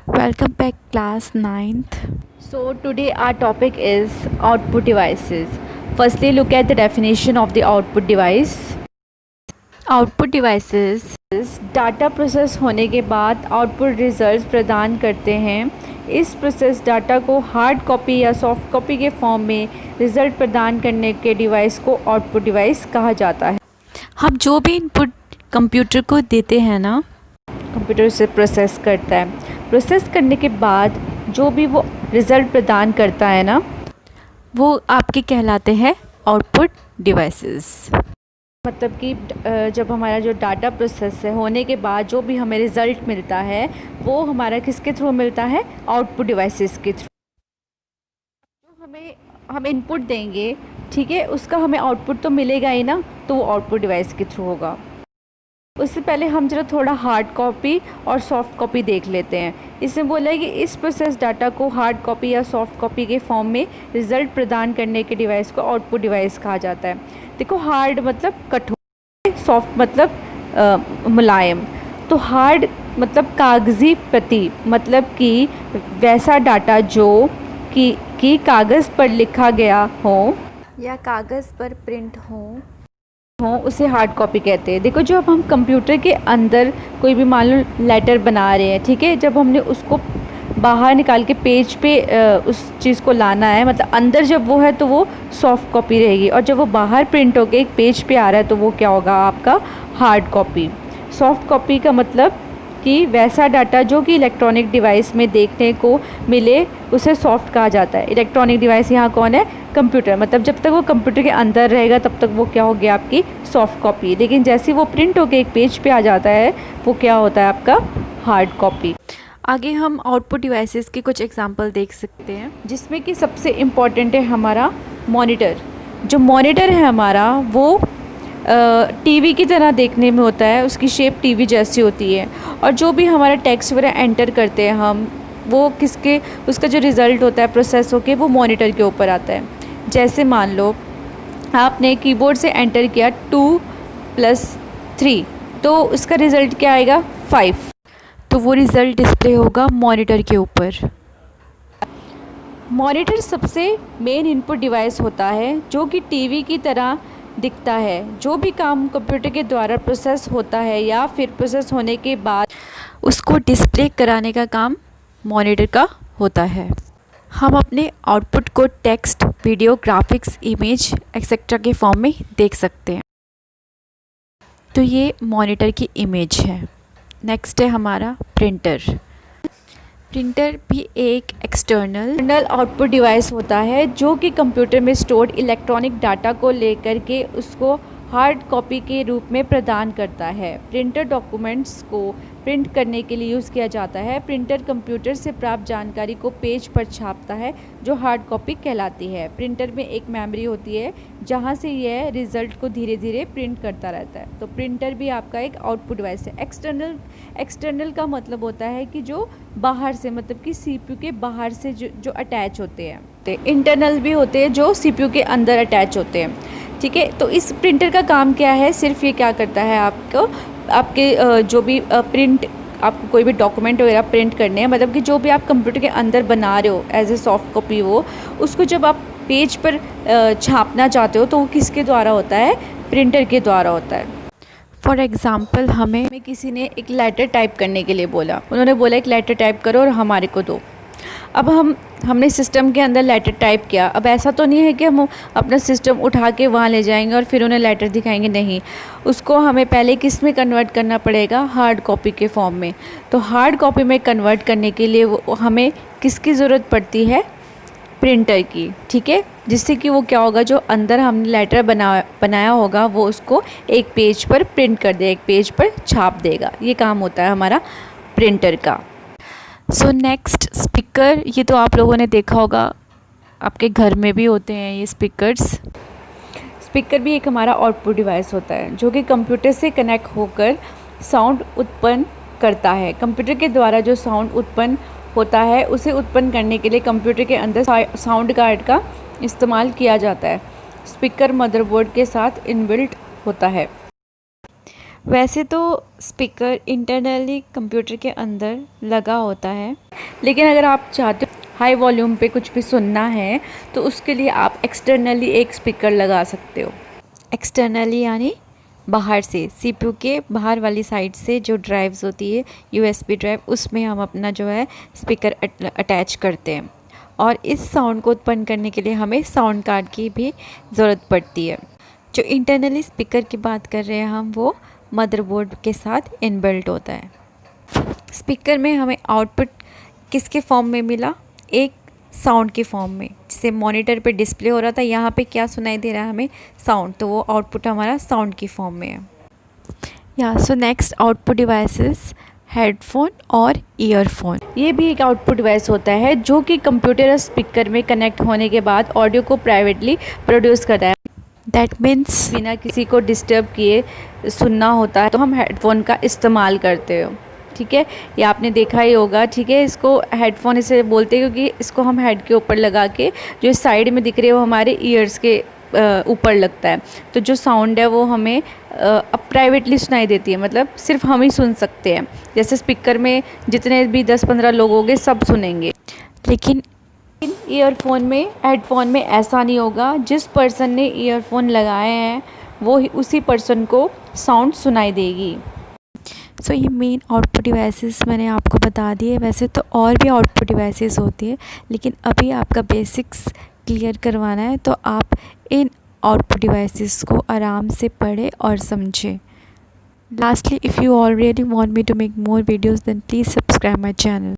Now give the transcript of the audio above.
Welcome back, class ninth. So today our topic is output devices. Firstly, look at the definition of the output device. Output devices data process होने के बाद output results प्रदान करते हैं। इस process data को hard copy या soft copy के फॉर्म में रिजल्ट प्रदान करने के डिवाइस को आउटपुट डिवाइस कहा जाता है। हम जो भी इनपुट कंप्यूटर को देते हैं ना, कंप्यूटर उसे प्रोसेस करता है। प्रोसेस करने के बाद जो भी वो रिज़ल्ट प्रदान करता है ना, वो आपके कहलाते हैं आउटपुट डिवाइसेस। मतलब कि जब हमारा जो डाटा प्रोसेस है होने के बाद जो भी हमें रिज़ल्ट मिलता है वो हमारा किसके थ्रू मिलता है? आउटपुट डिवाइसेस के थ्रू। जो हम इनपुट देंगे, ठीक है, उसका हमें आउटपुट तो मिलेगा ही ना, तो वो आउटपुट डिवाइस के थ्रू होगा। उससे पहले हम जरा थोड़ा हार्ड कॉपी और सॉफ्ट कॉपी देख लेते हैं। इसमें बोला है कि इस प्रोसेस डाटा को हार्ड कॉपी या सॉफ्ट कॉपी के फॉर्म में रिज़ल्ट प्रदान करने के डिवाइस को आउटपुट डिवाइस कहा जाता है। देखो, हार्ड मतलब कठोर, सॉफ्ट मतलब मुलायम। तो हार्ड मतलब कागज़ी प्रति, मतलब कि वैसा डाटा जो कि कागज़ पर लिखा गया हो या कागज़ पर प्रिंट हो, उसे हार्ड कॉपी कहते हैं। देखो, जब हम कंप्यूटर के अंदर कोई भी मान लो लेटर बना रहे हैं, ठीक है, जब हमने उसको बाहर निकाल के पेज पे उस चीज़ को लाना है, मतलब अंदर जब वो है तो वो सॉफ्ट कॉपी रहेगी, और जब वो बाहर प्रिंट होके एक पेज पे आ रहा है तो वो क्या होगा? आपका हार्ड कॉपी। सॉफ्ट कॉपी का मतलब कि वैसा डाटा जो कि इलेक्ट्रॉनिक डिवाइस में देखने को मिले उसे सॉफ्ट कहा जाता है। इलेक्ट्रॉनिक डिवाइस यहाँ कौन है? कंप्यूटर। मतलब जब तक वो कंप्यूटर के अंदर रहेगा तब तक वो क्या हो गया? आपकी सॉफ्ट कॉपी। लेकिन जैसे ही वो प्रिंट होकर एक पेज पे आ जाता है वो क्या होता है? आपका हार्ड कॉपी। आगे हम आउटपुट डिवाइसेस के कुछ एग्जांपल देख सकते हैं, जिसमें कि सबसे इम्पॉर्टेंट है हमारा मॉनिटर। जो मॉनिटर है हमारा वो टीवी की तरह देखने में होता है, उसकी शेप टीवी जैसी होती है, और जो भी हमारा टेक्स्ट वगैरह एंटर करते हैं हम, वो उसका जो रिज़ल्ट होता है प्रोसेस होके वो मॉनिटर के ऊपर आता है। जैसे मान लो आपने कीबोर्ड से एंटर किया 2 + 3, तो उसका रिज़ल्ट क्या आएगा? 5। तो वो रिज़ल्ट डिस्प्ले होगा मॉनिटर के ऊपर। मॉनिटर सबसे मेन इनपुट डिवाइस होता है जो कि टीवी की तरह दिखता है। जो भी काम कंप्यूटर के द्वारा प्रोसेस होता है या फिर प्रोसेस होने के बाद उसको डिस्प्ले कराने का काम मॉनिटर का होता है। हम अपने आउटपुट को text, video, graphics, image etcetera के फॉर्म में देख सकते हैं। तो ये मॉनिटर की इमेज है। नेक्स्ट है हमारा प्रिंटर। प्रिंटर भी एक एक्सटर्नल आउटपुट डिवाइस होता है जो कि कंप्यूटर में स्टोर्ड इलेक्ट्रॉनिक डाटा को लेकर के उसको हार्ड कॉपी के रूप में प्रदान करता है। प्रिंटर डॉक्यूमेंट्स को प्रिंट करने के लिए यूज़ किया जाता है। प्रिंटर कंप्यूटर से प्राप्त जानकारी को पेज पर छापता है जो हार्ड कॉपी कहलाती है। प्रिंटर में एक मेमोरी होती है जहां से यह रिज़ल्ट को धीरे धीरे प्रिंट करता रहता है। तो प्रिंटर भी आपका एक आउटपुट डिवाइस है। एक्सटर्नल का मतलब होता है कि जो बाहर से, मतलब कि सीपीयू के बाहर से जो अटैच होते हैं। इंटरनल भी होते हैं जो सीपीयू के अंदर अटैच होते हैं, ठीक है। तो इस प्रिंटर का काम क्या है? सिर्फ ये क्या करता है, आपके जो भी प्रिंट, आपको कोई भी डॉक्यूमेंट वगैरह प्रिंट करने हैं, मतलब कि जो भी आप कंप्यूटर के अंदर बना रहे हो एज ए सॉफ्ट कॉपी, वो उसको जब आप पेज पर छापना चाहते हो तो वो किसके द्वारा होता है? प्रिंटर के द्वारा होता है। फॉर एग्ज़ाम्पल हमें किसी ने एक लेटर टाइप करने के लिए बोला, उन्होंने बोला एक लेटर टाइप करो और हमारे को दो। अब हमने सिस्टम के अंदर लेटर टाइप किया। अब ऐसा तो नहीं है कि हम अपना सिस्टम उठा के वहाँ ले जाएंगे और फिर उन्हें लेटर दिखाएंगे, नहीं। उसको हमें पहले किस में कन्वर्ट करना पड़ेगा? हार्ड कॉपी के फॉर्म में। तो हार्ड कॉपी में कन्वर्ट करने के लिए हमें किसकी ज़रूरत पड़ती है? प्रिंटर की, ठीक है। जिससे कि वो क्या होगा, जो अंदर हमने लेटर बनाया होगा वो उसको एक पेज पर प्रिंट कर दे, एक पेज पर छाप देगा। ये काम होता है हमारा प्रिंटर का। So next speaker. ये तो आप लोगों ने देखा होगा, आपके घर में भी होते हैं ये स्पीकर्स। स्पीकर भी एक हमारा आउटपुट डिवाइस होता है जो कि कंप्यूटर से कनेक्ट होकर साउंड उत्पन्न करता है। कंप्यूटर के द्वारा जो साउंड उत्पन्न होता है उसे उत्पन्न करने के लिए कंप्यूटर के अंदर साउंड कार्ड का इस्तेमाल किया जाता है। स्पीकर मदरबोर्ड के साथ इनबिल्ट होता है। वैसे तो स्पीकर इंटरनली कंप्यूटर के अंदर लगा होता है, लेकिन अगर आप चाहते हो हाई वॉल्यूम पे कुछ भी सुनना है तो उसके लिए आप एक्सटर्नली एक स्पीकर लगा सकते हो। एक्सटर्नली यानी बाहर से, सीपीयू के बाहर वाली साइड से जो ड्राइव्स होती है यूएसबी ड्राइव, उसमें हम अपना जो है स्पीकर अटैच करते हैं। और इस साउंड को उत्पन्न करने के लिए हमें साउंड कार्ड की भी ज़रूरत पड़ती है। जो इंटरनली स्पीकर की बात कर रहे हैं हम, वो मदरबोर्ड के साथ इनबिल्ट होता है। स्पीकर में हमें आउटपुट किसके फॉर्म में मिला? एक साउंड के फॉर्म में, जिसे मॉनिटर पे डिस्प्ले हो रहा था। यहाँ पे क्या सुनाई दे रहा है हमें? साउंड, तो वो आउटपुट हमारा साउंड की फॉर्म में है। या so next output devices headphone और ईयरफोन। ये भी एक आउटपुट डिवाइस होता है जो कि कंप्यूटर और स्पीकर में कनेक्ट होने के बाद ऑडियो को प्राइवेटली प्रोड्यूस करता है। दैट मीन्स बिना किसी को डिस्टर्ब किए सुनना होता है तो हम हेडफोन का इस्तेमाल करते हो। ठीक है, ये आपने देखा ही होगा। ठीक है, इसको हेडफोन इसे बोलते हैं क्योंकि इसको हम हेड के ऊपर लगा के, जो साइड में दिख रही है वो हमारे ईयर्स के ऊपर लगता है। तो जो साउंड है वो हमें अब प्राइवेटली सुनाई देती है, मतलब सिर्फ हम ही सुन सकते हैं। जैसे स्पीकर में जितने भी 10-15 लोग होंगे सब सुनेंगे, लेकिन ईयरफोन में, हेडफोन में ऐसा नहीं होगा। जिस पर्सन ने ईयरफोन लगाए हैं वो ही उसी पर्सन को साउंड सुनाई देगी। सो ये मेन आउटपुट डिवाइसेस मैंने आपको बता दिए। वैसे तो और भी आउटपुट डिवाइसेस होती है, लेकिन अभी आपका बेसिक्स क्लियर करवाना है, तो आप इन आउटपुट डिवाइसेस को आराम से पढ़ें और समझें। Lastly, if you all really want me to make more videos, then please subscribe my channel.